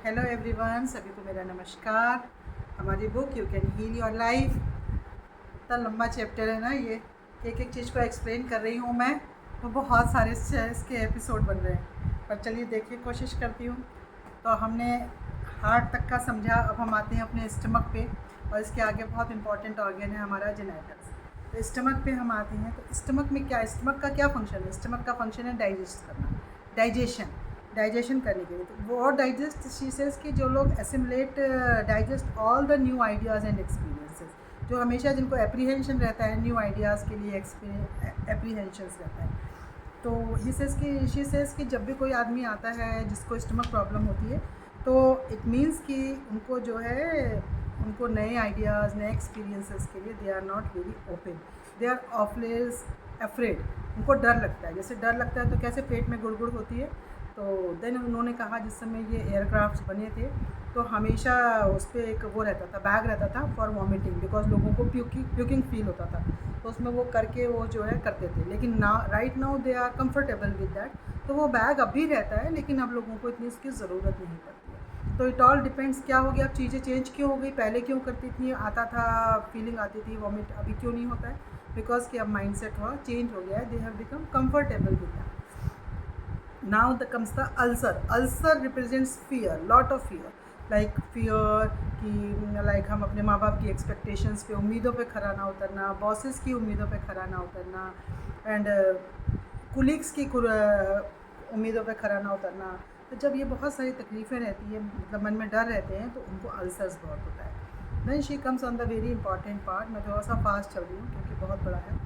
Hello everyone, सभी को मेरा नमस्कार। हमारी book you can heal your life, इतना लंबा चैप्टर है ना ये, एक एक चीज़ को एक्सप्लेन कर रही हूँ मैं, तो बहुत सारे इसके एपिसोड बन रहे हैं। पर चलिए देखिए, कोशिश करती हूँ। तो हमने हार्ट तक का समझा, अब हम आते हैं अपने स्टमक पे, और इसके आगे बहुत इंपॉर्टेंट ऑर्गन है हमारा जेनेटल्स। तो स्टमक पे हम आते हैं। तो स्टमक में क्या, स्टमक का क्या फंक्शन है? स्टमक का फंक्शन है डाइजेस्ट करना, डाइजेशन करने के लिए। तो वो और डाइजेस्ट शीसेस कि जो लोग assimilate digest all the new ideas and experiences, जो हमेशा जिनको एप्रीहेंशन रहता है न्यू आइडियाज़ के लिए, एप्रीहेंशंस रहता है। तो शी सेज़ कि जब भी कोई आदमी आता है जिसको स्टमक प्रॉब्लम होती है, तो इट मीन्स कि उनको जो है, उनको नए आइडियाज़, नए एक्सपीरियंसेस के लिए they are not very open, they are awfully afraid. उनको डर लगता है। जैसे डर लगता है तो कैसे पेट में गुड़गुड़ होती है। तो देन उन्होंने कहा, जिस समय ये एयरक्राफ्ट बने थे तो हमेशा उस पर एक वो रहता था, बैग रहता था फॉर वॉमिटिंग, बिकॉज लोगों को प्यूकिंग फील होता था, तो उसमें वो करके वो जो है करते थे। लेकिन ना right now they are comfortable with that. तो वो बैग अब भी रहता है, लेकिन अब लोगों को इतनी इसकी ज़रूरत नहीं पड़ती है। तो इट ऑल डिपेंड्स क्या हो गया, अब चीज़ें चेंज क्यों हो गई। पहले क्यों करती थी, आता था, फीलिंग आती थी वॉमिट, अभी क्यों नहीं होता है? बिकॉज कि अब माइंड सेट हुआ, चेंज हो गया है, they have become comfortable with that. Now the comes the ulcer represents fear, lot of fear, like fear कि लाइक हम अपने माँ बाप की एक्सपेक्टेशंस पे, उम्मीदों पे खरा ना उतरना, बॉसेस की उम्मीदों पे खरा ना उतरना, एंड कुलीग्स की उम्मीदों पे खरा ना उतरना। तो जब ये बहुत सारी तकलीफ़ें रहती हैं, मतलब मन में डर रहते हैं, तो उनको अल्सर्स बहुत होता है। Then she comes on the very important part. मैं थोड़ा सा फास्ट चल रही हूँ क्योंकि बहुत बड़ा है।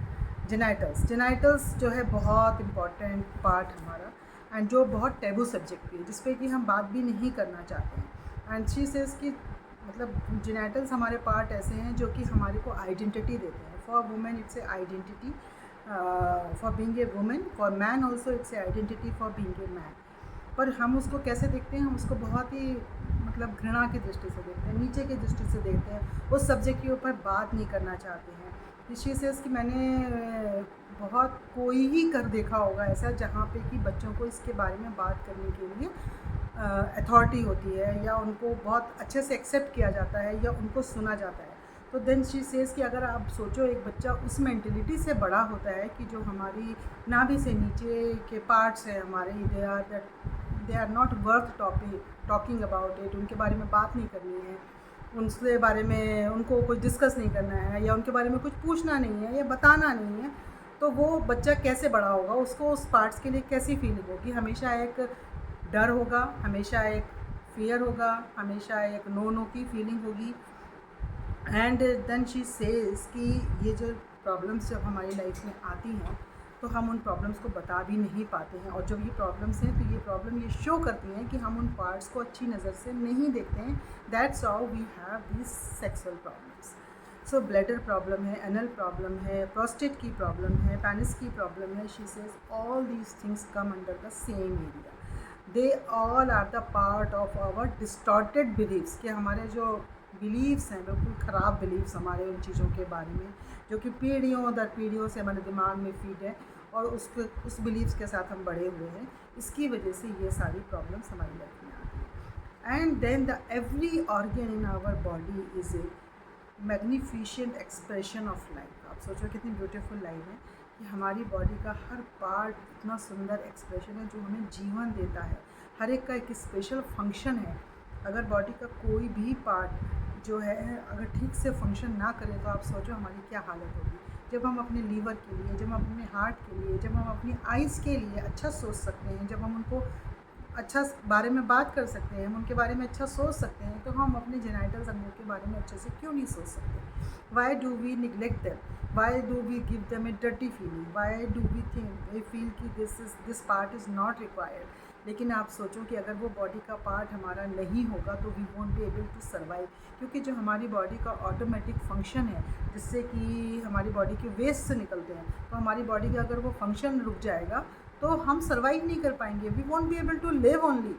जेनाइटल्स जो है बहुत इंपॉर्टेंट पार्ट हमारा, एंड जो बहुत टैबू सब्जेक्ट भी है, जिस पे कि हम बात भी नहीं करना चाहते हैं। एंड शी सेज़ कि मतलब जेनेटल्स हमारे पार्ट ऐसे हैं जो कि हमारे को आइडेंटिटी देते हैं। For women it's a identity for being a women, for man also it's a identity for being a man. पर हम उसको कैसे देखते हैं? हम उसको बहुत ही मतलब घृणा की दृष्टि से देखते हैं, नीचे की दृष्टि से देखते हैं, उस सब्जेक्ट के ऊपर बात नहीं करना चाहते हैं। शी सेज़ कि मैंने बहुत कोई ही कर देखा होगा ऐसा जहाँ पे कि बच्चों को इसके बारे में बात करने के लिए अथॉरिटी होती है, या उनको बहुत अच्छे से एक्सेप्ट किया जाता है, या उनको सुना जाता है। तो देन शी सेज़ कि अगर आप सोचो, एक बच्चा उस मेंटेलिटी से बड़ा होता है कि जो हमारी नाभि से नीचे के पार्ट्स हैं हमारे, they are not worth talking about it, उनके बारे में बात नहीं करनी है, उनके बारे में उनको कुछ डिस्कस नहीं करना है, या उनके बारे में कुछ पूछना नहीं है, या बताना नहीं है। तो वो बच्चा कैसे बड़ा होगा, उसको उस पार्ट्स के लिए कैसी फीलिंग होगी? हमेशा एक डर होगा, हमेशा एक फियर होगा, हमेशा एक नो की फीलिंग होगी। एंड देन शी सेज़ कि ये जो प्रॉब्लम्स जब हमारी लाइफ में आती हैं, तो हम उन प्रॉब्लम्स को बता भी नहीं पाते हैं, और जब ये प्रॉब्लम्स हैं तो ये प्रॉब्लम ये शो करती हैं कि हम उन पार्ट्स को अच्छी नज़र से नहीं देखते हैं। That's how we have these sexual problems. So bladder problem है, एनल प्रॉब्लम है, प्रोस्टेट की प्रॉब्लम है, पेनिस की प्रॉब्लम है। She says all these things come under the same area. They all are the part of our distorted beliefs, कि हमारे जो beliefs हैं, बिल्कुल ख़राब बिलीव्स हमारे उन चीज़ों के बारे में, जो कि पीढ़ियों दर पीढ़ियों से हमारे दिमाग में फीड है, और उस बिलीव्स के साथ हम बड़े हुए हैं। इसकी वजह से ये सारी प्रॉब्लम्स हमारी लाइफ में आती हैं। And then the every organ in our body is a magnificent expression of life. आप सोचो कितनी ब्यूटीफुल लाइन है कि हमारी बॉडी का हर पार्ट इतना सुंदर एक्सप्रेशन है जो हमें जीवन देता है। हर एक का एक स्पेशल फंक्शन है। अगर बॉडी का कोई भी पार्ट जो है अगर ठीक से फंक्शन ना करे, तो आप सोचो हमारी क्या हालत होगी। जब हम अपने लीवर के लिए, जब हम अपने हार्ट के लिए, जब हम अपनी आइज़ के लिए अच्छा सोच सकते हैं, जब हम उनको अच्छा बारे में बात कर सकते हैं, हम उनके बारे में अच्छा सोच सकते हैं, तो हम अपने जेनाइटल्स अंगों के बारे में अच्छे से क्यों नहीं सोच सकते? Why do we neglect them? Why do we give them a dirty feeling? Why do we think we feel कि this part is not required? लेकिन आप सोचो कि अगर वो बॉडी का पार्ट हमारा नहीं होगा तो we won't be able to survive, क्योंकि जो हमारी बॉडी का ऑटोमेटिक फंक्शन है, जिससे कि हमारी बॉडी के वेस्ट से निकलते हैं, तो हमारी बॉडी का अगर वो फंक्शन रुक जाएगा तो हम सर्वाइव नहीं कर पाएंगे। We won't be able to live only,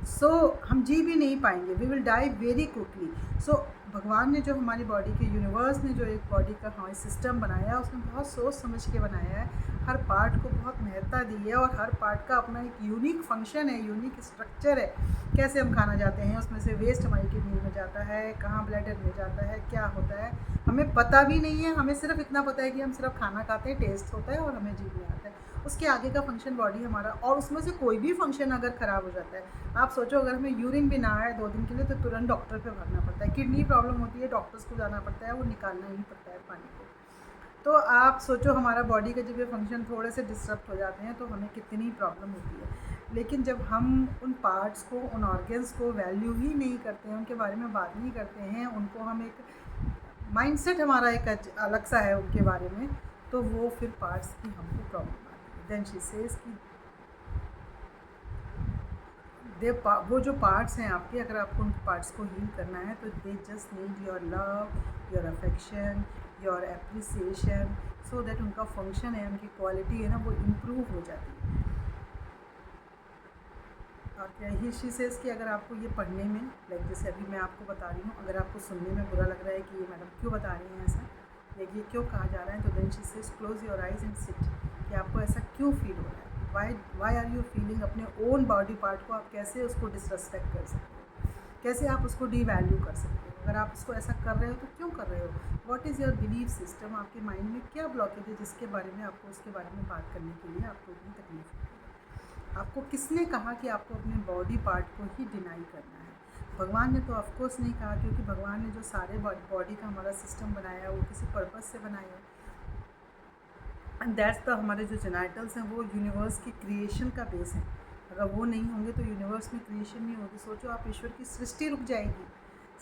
so हम जी भी नहीं पाएंगे। We will die very quickly. So भगवान ने जो हमारी बॉडी के, यूनिवर्स ने जो एक बॉडी का हमारे सिस्टम बनाया है, उसने बहुत सोच समझ के बनाया है। हर पार्ट को बहुत महत्ता दी है और हर पार्ट का अपना एक यूनिक फंक्शन है, यूनिक स्ट्रक्चर है। कैसे हम खाना जाते हैं, उसमें से वेस्ट हमारी किडनी में जाता है, कहाँ ब्लैडर में जाता है, क्या होता है हमें पता भी नहीं है। हमें सिर्फ इतना पता है कि हम सिर्फ खाना खाते हैं, टेस्ट होता है और हमें जीभ में आता है। उसके आगे का फंक्शन बॉडी हमारा, और उसमें से कोई भी फंक्शन अगर ख़राब हो जाता है, आप सोचो अगर हमें यूरिन भी ना आए 2 दिन के लिए तो तुरंत डॉक्टर पे भागना पड़ता है। किडनी प्रॉब्लम होती है, डॉक्टर्स को जाना पड़ता है, वो निकालना ही पड़ता है पानी को। तो आप सोचो हमारा बॉडी का जब ये फंक्शन थोड़े से डिस्टर्ब हो जाते हैं तो हमें कितनी प्रॉब्लम होती है। लेकिन जब हम उन पार्ट्स को, उन ऑर्गन्स को वैल्यू ही नहीं करते हैं, उनके बारे में बात नहीं करते हैं, उनको हम एक माइंडसेट हमारा एक अलग सा है उनके बारे में, तो वो फिर पार्ट्स की हमको प्रॉब्लम आती है। देन शी सेज कि वो जो पार्ट्स हैं आपके, अगर आपको उन पार्ट्स को हील करना है तो they just need your love, your affection, your appreciation, so that उनका फंक्शन है, उनकी क्वालिटी है ना, वो इम्प्रूव हो जाती है। और क्या ही शी सेज कि अगर आपको ये पढ़ने में, लाइक जैसे अभी मैं आपको बता रही हूँ, अगर आपको सुनने में बुरा लग रहा है कि ये मैडम क्यों बता रही हैं ऐसा, या ये क्यों कहा जा रहा है, तो then she says close your eyes and sit, कि आपको ऐसा क्यों फील हो रहा है, वाई आर यू फीलिंग। अपने ओन बॉडी पार्ट को आप कैसे उसको डिसरेस्पेक्ट कर सकते हो, कैसे आप उसको डीवैल्यू कर सकते हो। अगर आप उसको ऐसा कर रहे हो तो क्यों कर रहे हो, what is your belief system, आपके माइंड में क्या ब्लॉकेज है जिसके बारे में आपको उसके बारे में बात करने के लिए आपको इतनी तकलीफ होती है। आपको किसने कहा कि आपको अपने बॉडी पार्ट को ही डिनाई करना है। भगवान ने तो ऑफकोर्स नहीं कहा, क्योंकि भगवान ने जो सारे बॉडी का हमारा सिस्टम बनाया है वो किसी पर्पज़ से बनाया है। एंड दैट्स द, हमारे जो जेनाइटल्स हैं वो यूनिवर्स की क्रिएशन का बेस है। अगर वो नहीं होंगे तो यूनिवर्स में क्रिएशन नहीं होगी। सोचो आप, ईश्वर की सृष्टि रुक जाएगी।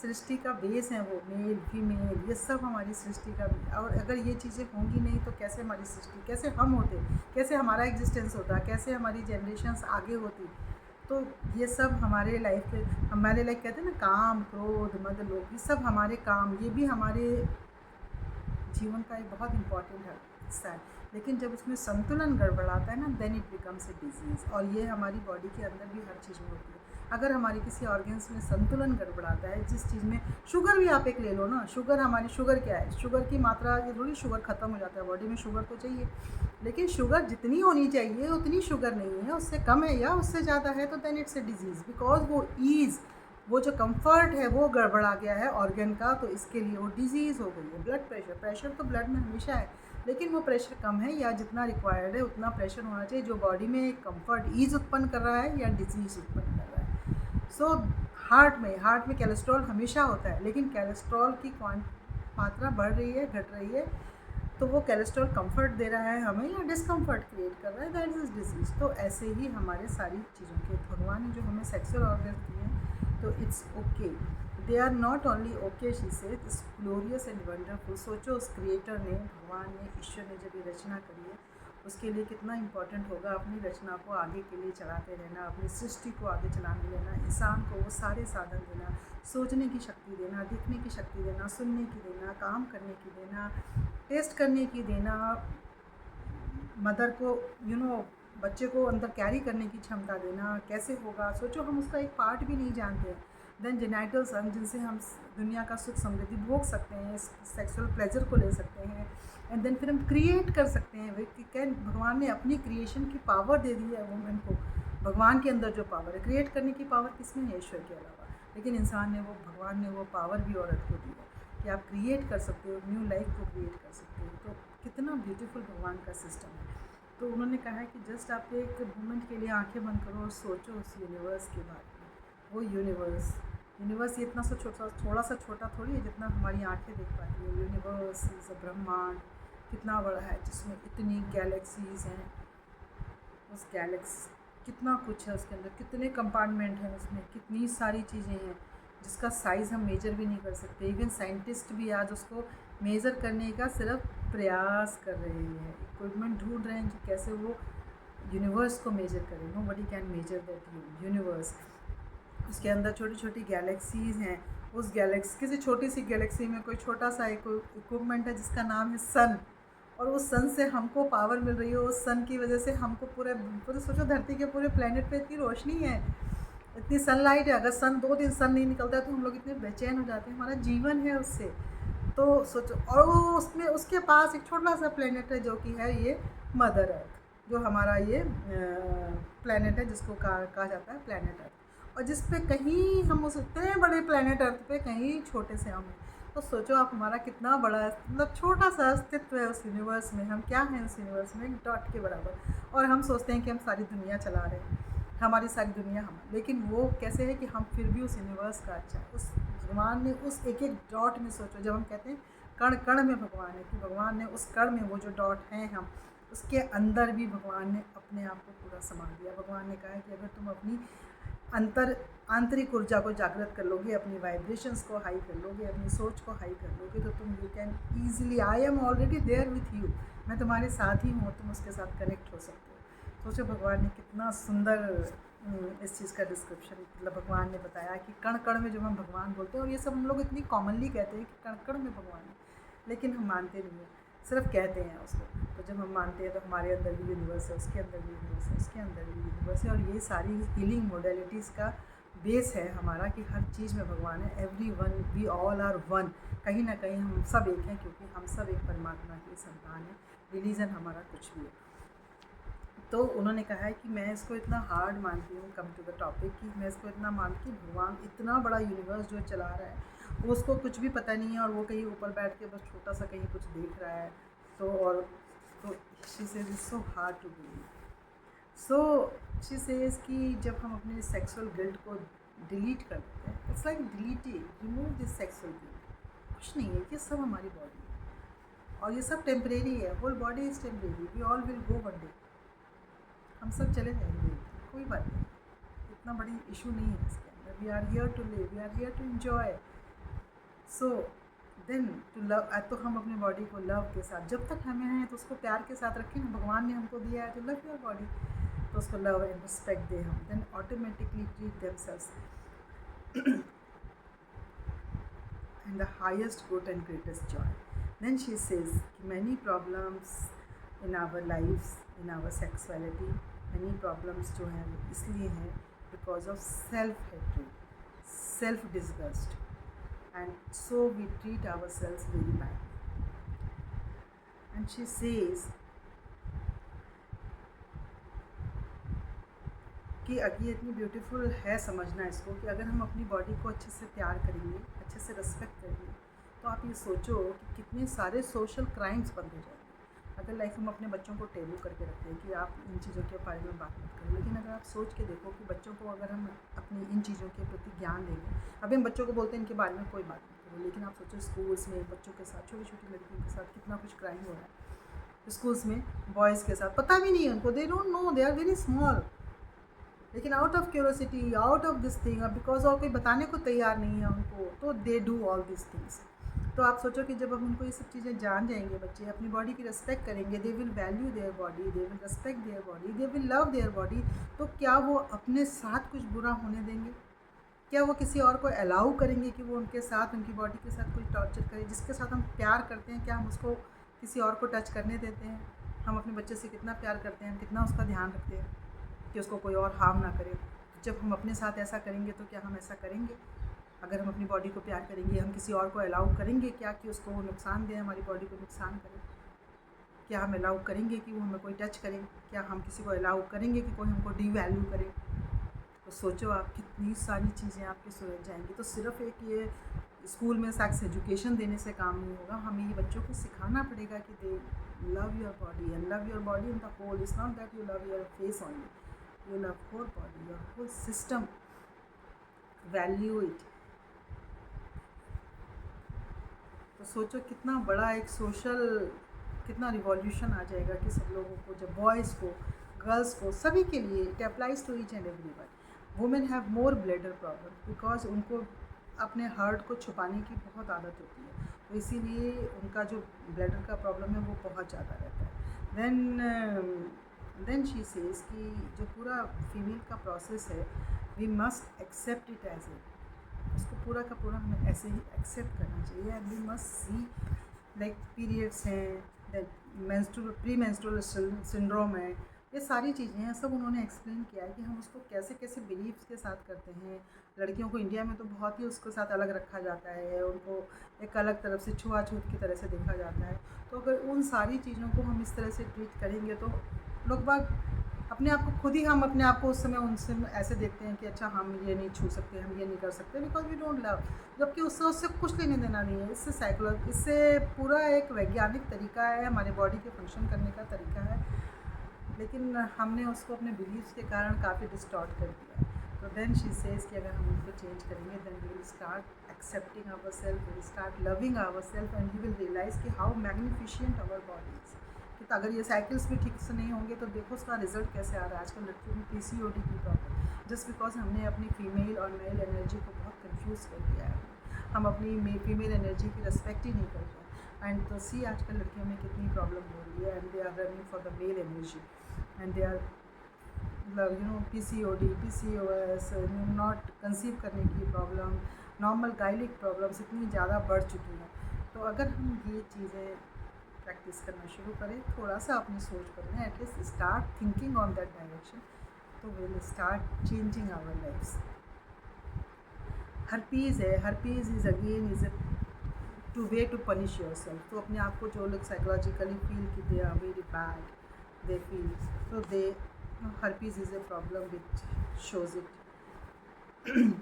सृष्टि का बेस है वो, मेल फीमेल, ये सब हमारी सृष्टि का। और अगर ये चीज़ें होंगी नहीं तो कैसे हमारी सृष्टि, कैसे हम होते, कैसे हमारा एग्जिस्टेंस होता, कैसे हमारी जनरेशन्स आगे होती। तो ये सब हमारे लाइफ के, हमारे लाइफ कहते हैं ना, काम क्रोध मद लोभ, ये सब हमारे काम, ये भी हमारे जीवन का एक बहुत इम्पॉर्टेंट हिस्सा है। लेकिन जब उसमें संतुलन गड़बड़ाता है ना, then it becomes a disease. और ये हमारी बॉडी के अंदर भी हर चीज़ में होती है। अगर हमारी किसी ऑर्गन्स में संतुलन गड़बड़ाता है, जिस चीज़ में, शुगर भी आप एक ले लो ना, शुगर, हमारी शुगर क्या है, शुगर की मात्रा जरूरी, शुगर ख़त्म हो जाता है बॉडी में, शुगर तो चाहिए, लेकिन शुगर जितनी होनी चाहिए उतनी शुगर नहीं है, उससे कम है या उससे ज़्यादा है तो then it's a disease. Because वो ईज़, वो जो कंफर्ट है वो गड़बड़ा गया है ऑर्गन का, तो इसके लिए वो डिजीज़ हो गई है। ब्लड प्रेशर, प्रेशर तो ब्लड में हमेशा है, लेकिन वो प्रेशर कम है, या जितना रिक्वायर्ड है उतना प्रेशर होना चाहिए जो बॉडी में एक कंफर्ट, ईज़ उत्पन्न कर रहा है या डिजीज़ उत्पन्न कर रहा है। सो हार्ट में कोलेस्ट्रॉल हमेशा होता है, लेकिन कोलेस्ट्रॉल की मात्रा बढ़ रही है, घट रही है, तो वो कोलेस्ट्रॉल कंफर्ट दे रहा है हमें या डिस्कम्फर्ट क्रिएट कर रहा है, दैट इज़ डिजीज़। तो ऐसे ही हमारे सारी चीज़ों के, भगवान ने जो हमें सेक्सुअल ऑर्गन दिए हैं, तो it's okay, they are not only okay, she said, it's glorious and wonderful. सोचो उस क्रिएटर ने, भगवान ने, ईश्वर ने जब ये रचना करी है, उसके लिए कितना इम्पोर्टेंट होगा अपनी रचना को आगे के लिए चलाते रहना, अपनी सृष्टि को आगे चलाने देना, इंसान को वो सारे साधन देना, सोचने की शक्ति देना, दिखने की शक्ति देना, सुनने की देना, काम करने की देना, टेस्ट करने की देना, मदर को बच्चे को अंदर कैरी करने की क्षमता देना। कैसे होगा, सोचो हम उसका एक पार्ट भी नहीं जानते। देन जेनाइटल्स, जिनसे हम दुनिया का सुख समृद्धि भोग सकते हैं, सेक्सुअल प्लेजर को ले सकते हैं, एंड देन फिर हम क्रिएट कर सकते हैं। भगवान ने अपनी क्रिएशन की पावर दे दी है वुमेन को। भगवान के अंदर जो पावर है, क्रिएट करने की पावर किसमें है, ईश्वर के अलावा, लेकिन इंसान ने, वो भगवान ने वो पावर भी औरत को दी है कि आप क्रिएट कर सकते हो, न्यू लाइफ को क्रिएट कर सकते हो। तो कितना ब्यूटीफुल भगवान का सिस्टम है। तो उन्होंने कहा है कि जस्ट आप एक मोमेंट के लिए आंखें बंद करो और सोचो उस यूनिवर्स के बारे में। वो यूनिवर्स ये इतना सा थोड़ा सा छोटा थोड़ी है जितना हमारी आंखें देख पाती है। यूनिवर्स इज़ अ ब्रह्मांड, कितना बड़ा है, जिसमें इतनी गैलेक्सीज़ हैं, उस गैलेक्सी कितना कुछ है उसके अंदर, कितने कंपार्टमेंट हैं उसमें, कितनी सारी चीज़ें हैं जिसका साइज़ हम मेजर भी नहीं कर सकते। इवन साइंटिस्ट भी आज उसको मेज़र करने का सिर्फ प्रयास कर रहे हैं, इक्विपमेंट ढूंढ रहे हैं कि कैसे वो यूनिवर्स को मेजर करें। Nobody can measure that universe. उसके अंदर छोटी छोटी गैलेक्सीज़ हैं। उस किसी छोटी सी गैलेक्सी में कोई छोटा सा इक्विपमेंट है जिसका नाम है सन, और उस सन से हमको पावर मिल रही है। उस सन की वजह से हमको पूरे सोचो धरती के पूरे प्लेनेट पे इतनी रोशनी है, इतनी सनलाइट है। अगर 2 दिन सन नहीं निकलता है तो हम लोग इतने बेचैन हो जाते हैं, हमारा जीवन है उससे। तो सोचो, और वो उसमें उसके पास एक छोटा सा प्लेनेट है जो कि है ये मदर अर्थ, जो हमारा ये प्लैनेट है जिसको कहा जाता है प्लैनेट अर्थ, और जिस पे कहीं हम उस इतने बड़े प्लैनेट अर्थ पे कहीं छोटे से हम हैं। तो सोचो आप हमारा कितना बड़ा मतलब छोटा सा अस्तित्व है उस यूनिवर्स में, हम क्या हैं उस यूनिवर्स में, एक डॉट के बराबर। और हम सोचते हैं कि हम सारी दुनिया चला रहे हैं, हमारी सारी दुनिया हम, लेकिन वो कैसे है कि हम फिर भी उस यूनिवर्स का अच्छा है। उस भगवान ने उस एक एक डॉट में, सोचो जब हम कहते हैं कण कण में भगवान है, कि भगवान ने उस कण में वो जो डॉट हैं हम, उसके अंदर भी भगवान ने अपने आप को पूरा संभाल दिया। भगवान ने कहा है कि अगर तुम अपनी आंतरिक ऊर्जा को जागृत कर लोगे, अपनी वाइब्रेशंस को हाई कर लोगे, अपनी सोच को हाई कर लोगे, तो तुम you can easily, I am already there with you, मैं तुम्हारे साथ ही हूँ, तुम उसके साथ कनेक्ट हो सकते हो। सोचो भगवान ने कितना सुंदर इस चीज़ का डिस्क्रिप्शन, मतलब भगवान ने बताया कि कण कण में जब हम भगवान बोलते हैं, और ये सब हम लोग इतनी कॉमनली कहते हैं कि कण कण में भगवान है, लेकिन हम मानते नहीं हैं, सिर्फ कहते हैं उसको। तो जब हम मानते हैं तो हमारे अंदर भी यूनिवर्स है, उसके अंदर भी यूनिवर्स है, उसके अंदर भी यूनिवर्स है, और ये सारी हीलिंग मोडेलिटीज़ का बेस है हमारा कि हर चीज़ में भगवान है। Every one, we all are one, कहीं ना कहीं हम सब एक हैं, क्योंकि हम सब एक परमात्मा के संतान हैं, रिलीजन हमारा कुछ भी है। तो उन्होंने कहा है कि मैं इसको इतना हार्ड मानती हूँ, कम टू द टॉपिक, कि मैं इसको इतना मानती हूँ भगवान इतना बड़ा यूनिवर्स जो चला रहा है, वो उसको कुछ भी पता नहीं है, और वो कहीं ऊपर बैठ के बस छोटा सा कहीं कुछ देख रहा है। तो she says it's so hard to believe. So she says कि जब हम अपने सेक्सुअल गिल्ट को डिलीट कर देते हैं, it's like deleting, remove this sexual guilt. कुछ नहीं है, ये सब हमारी बॉडी है, और ये सब टेम्परेरी है, whole body is temporary, we all will go one day, हम सब चले जाएंगे, कोई बात नहीं, इतना बड़ी इशू नहीं है इसके अंदर। We are here to live, we are here to enjoy. So then to love, तो हम अपनी बॉडी को लव के साथ, जब तक हमें हैं तो उसको प्यार के साथ रखें ना, भगवान ने हमको दिया है तो लव योर बॉडी, तो उसको love and respect them, then automatically treat themselves in the highest good and greatest joy. Then she says many problems in our lifes, in our sexuality, many problems जो हैं वो इसलिए हैं because of self hatred, self disgust, and so we treat ourselves very badly. And she says कि ये इतनी beautiful है समझना इसको, कि अगर हम अपनी बॉडी को अच्छे से प्यार करेंगे, अच्छे से रिस्पेक्ट करेंगे, तो आप ये सोचो कि कितने सारे सोशल क्राइम्स बंद हो जाएंगे। अगर लाइक हम अपने बच्चों को टेबू करके रखते हैं कि आप इन चीज़ों के बारे में बात मत करो, लेकिन अगर आप सोच के देखो कि बच्चों को अगर हम अपनी इन चीज़ों के प्रति ज्ञान देंगे, अभी हम बच्चों को बोलते हैं इनके बारे में कोई बात मत करो, लेकिन आप सोचो स्कूल्स में बच्चों के साथ, छोटी छोटी लड़कियों के साथ कितना कुछ क्राइम हो रहा है। स्कूल्स में बॉयज़ के साथ पता भी नहीं है उनको, they don't know, they are very small, लेकिन out of curiosity, out of this thing, because और कोई बताने को तैयार नहीं है उनको, तो they do all this things. तो आप सोचो कि जब हम उनको ये सब चीज़ें जान जाएंगे, बच्चे अपनी बॉडी की रिस्पेक्ट करेंगे, they will value their body, they will respect their body, they will love their body, तो क्या वो अपने साथ कुछ बुरा होने देंगे? क्या वो किसी और को अलाउ करेंगे कि वो उनके साथ, उनकी बॉडी के साथ कुछ टॉर्चर करे? जिसके साथ हम प्यार करते हैं, क्या हम उसको किसी और को टच करने देते हैं? हम अपने बच्चे से कितना प्यार करते हैं, कितना उसका ध्यान रखते हैं कि उसको कोई और हार्म ना करे। जब हम अपने साथ ऐसा करेंगे तो क्या हम ऐसा करेंगे? अगर हम अपनी बॉडी को प्यार करेंगे, हम किसी और को अलाउ करेंगे क्या कि उसको वो नुकसान दे, हमारी बॉडी को नुकसान करे? क्या हम अलाउ करेंगे कि वो हमें कोई टच करे? क्या हम किसी को अलाउ करेंगे कि कोई हमको डीवैल्यू करे? तो सोचो आप, कितनी सारी चीज़ें आपकी सुलझ जाएंगी। तो सिर्फ एक ये स्कूल में सेक्स एजुकेशन देने से काम नहीं होगा, हमें ये बच्चों को सिखाना पड़ेगा कि they love your body and love your body in the whole. It's not that you love your face only, you love whole body, your whole system, value it। तो सोचो कितना बड़ा एक सोशल, कितना रिवॉल्यूशन आ जाएगा कि सब लोगों को, जब बॉयज़ को, गर्ल्स को, सभी के लिए, it applies to each and everyone. Women have more bladder problem because उनको अपने हर्ट को छुपाने की बहुत आदत होती है, तो इसीलिए उनका जो ब्लैडर का प्रॉब्लम है वो बहुत ज़्यादा रहता है। देन शी सेज कि जो पूरा फीमेल का प्रोसेस है, we must accept it as a, उसको पूरा का पूरा हमें ऐसे ही एक्सेप्ट करना चाहिए। And we must see like periods हैं, प्री मेंस्ट्रुअल सिंड्रोम है, ये सारी चीज़ें हैं, सब उन्होंने एक्सप्लेन किया है कि हम उसको कैसे कैसे बिलीव्स के साथ करते हैं। लड़कियों को इंडिया में तो बहुत ही उसके साथ अलग रखा जाता है, उनको एक अलग तरफ से छुआछूत की तरह से देखा जाता है। तो अगर उन सारी चीज़ों को हम इस तरह से ट्रीट करेंगे तो लोग बाग अपने आप को खुद ही, हम अपने आप को उस समय उनसे ऐसे देखते हैं कि अच्छा हम ये नहीं छू सकते, हम ये नहीं कर सकते, बिकॉज वी डोंट लव। जबकि उससे उससे कुछ लेने देना नहीं है। इससे पूरा एक वैज्ञानिक तरीका है, हमारे बॉडी के फंक्शन करने का तरीका है, लेकिन हमने उसको अपने बिलीव्स के कारण काफ़ी डिस्टॉर्ट कर दिया है। तो देन शी सेज कि अगर हम उनको चेंज करेंगे then we will start accepting our self, will start loving our self, and you will realize कि how magnificent our body is. कि अगर ये साइकिल्स भी ठीक से नहीं होंगे तो देखो उसका रिजल्ट कैसे आ रहा है। आजकल लड़कियों में PCOD की प्रॉब्लम, जस्ट बिकॉज हमने अपनी फीमेल और मेल एनर्जी को बहुत कंफ्यूज कर दिया है। हम अपनी फीमेल एनर्जी की रिस्पेक्ट ही नहीं करते हैं। एंड तो सी आजकल लड़कियों में कितनी प्रॉब्लम हो रही है, and they are running for the male energy, and they are PCOD, PCOS, not conceive करने की प्रॉब्लम, नॉर्मल गाइलिक प्रॉब्लम्स इतनी ज़्यादा बढ़ चुकी हैं। तो अगर हम ये चीज़ें प्रैक्टिस करना शुरू करें, थोड़ा सा अपनी सोच बदलें, at least start thinking on that direction, तो will start changing our lifes. Herpes है, herpes is again is to way to punish your self. तो अपने आप को जो लोग साइकोलॉजिकली फील कि they are very bad, they feel, तो they herpes is a problem which shows it.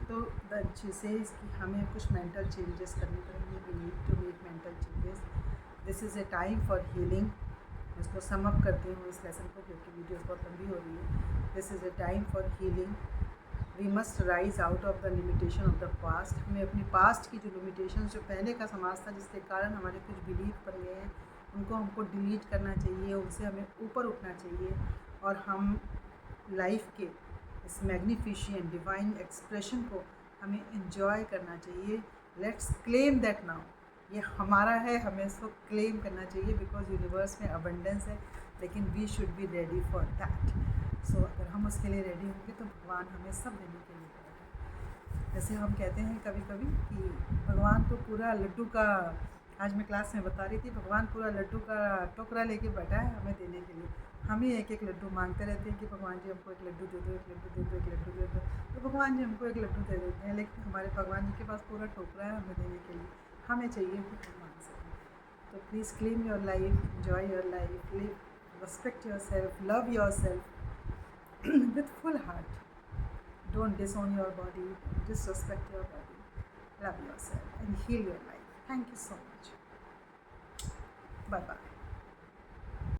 तो द शी सेज कि हमें कुछ मेंटल चेंजेस करने पड़ेंगे, we need to make mental changes. This is a time for healing. इसको sum up करती हूँ इस लेसन को, क्योंकि वीडियोस बहुत लंबी हो रही है। This is a time for healing. We must rise out of the limitation of the past. हमें अपनी पास्ट की जो लिमिटेशन, जो पहले का समाज था जिसके कारण हमारे कुछ बिलीफ बन गए हैं, उनको हमको डिलीट करना चाहिए, उनसे हमें ऊपर उठना चाहिए, और हम लाइफ के इस मैग्निफिशिएंट डिवाइन एक्सप्रेशन को हमें एंजॉय करना चाहिए। लेट्स क्लेम दैट नाउ, ये हमारा है, हमें इसको क्लेम करना चाहिए, बिकॉज यूनिवर्स में अबंडेंस है, लेकिन we should be ready for that. So अगर हम उसके लिए रेडी होंगे तो भगवान हमें सब देने के लिए तैयार है। जैसे हम कहते हैं कभी कभी कि भगवान तो पूरा लड्डू का, आज मैं क्लास में बता रही थी, भगवान पूरा लड्डू का टोकरा लेके बैठा है हमें देने के लिए। हम ही एक एक लड्डू मांगते रहते हैं कि भगवान जी हमको एक लड्डू दे दो, एक लड्डू दे दो, एक लड्डू दे दो। तो भगवान जी हमको एक लड्डू दे देते हैं, लेकिन हमारे भगवान जी के पास पूरा टोकरा है हमें देने के लिए। हमें चाहिए कि हम मांग सकें। तो please claim your life, enjoy your life, live, respect yourself, love yourself with full heart. Don't disown your body, don't disrespect your body. Love yourself and heal your life. Thank you so much. Bye bye.